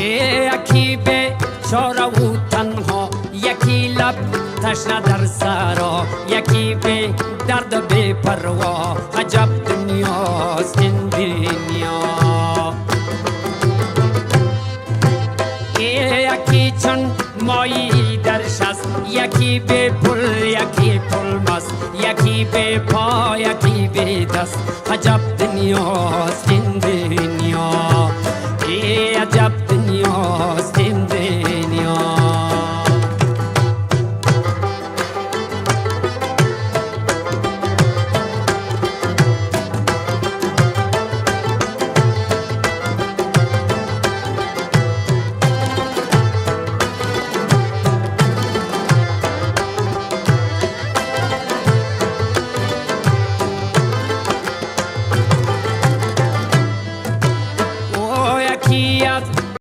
یکی به چاره و تنها، یکی لب تشنه در سرا، یکی به درد بی پروا. عجب دنیاست این دنیا. یکی چون مایی در شست، یکی به پل، یکی پل مست، یکی به پا، یکی به دست. عجب دنیاست این